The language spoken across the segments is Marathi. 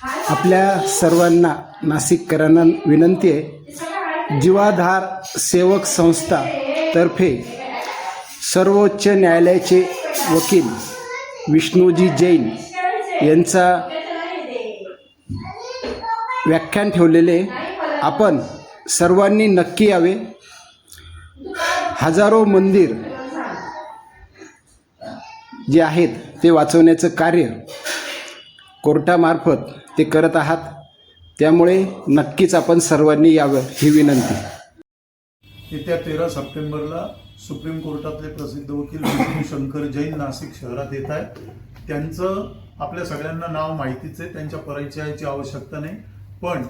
आपल्या सर्वांना नाशिककरांना विनंती आहे, जीवाधार सेवक संस्था तर्फे सर्वोच्च न्यायालयाचे वकील विष्णुजी जैन यांचा व्याख्यान ठेवलेले, आपण सर्वांनी नक्की यावे। हजारो मंदिर जे आहेत ते वाचवण्याचं कार्य कोर्टामार्फत ते करत आहात, त्यामुळे नक्कीच आपण सर्वांनी यावं ही विनंती। येत्या 13 सप्टेंबरला सुप्रीम कोर्टातले प्रसिद्ध वकील विष्णू शंकर जैन नाशिक शहरात येत आहेत। त्यांचं आपल्या सगळ्यांना नाव माहितीच आहे, त्यांच्या परिचयाची आवश्यकता नाही, पण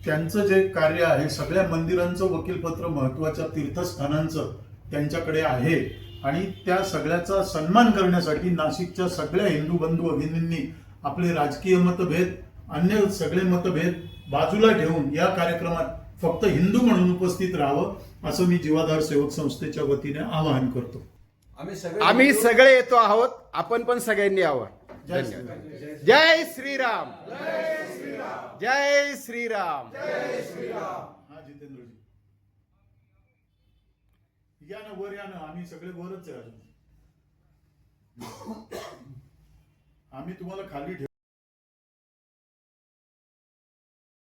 त्यांचं जे कार्य आहे सगळ्या मंदिरांचं वकीलपत्र महत्त्वाच्या तीर्थस्थानांचं त्यांच्याकडे आहे आणि त्या सगळ्याचा सन्मान करण्यासाठी नाशिकच्या सगळ्या हिंदू बंधू भगिनींनी आपले राजकीय मतभेद अन्य सगळे मतभेद बाजूला ठेवून या कार्यक्रमात फक्त हिंदू म्हणून उपस्थित राहावं असं मी जीवाधार सेवक संस्थेच्या वतीने आवाहन करतो। आम्ही सगळे येतो आहोत, आपण पण सगळ्यांनी यावं। जय श्रीराम, जय श्रीराम। हा जितेंद्रजी या ना वर, या ना, आम्ही सगळे वरच आहे अजून, आम्ही तुम्हाला खाली ठेवू।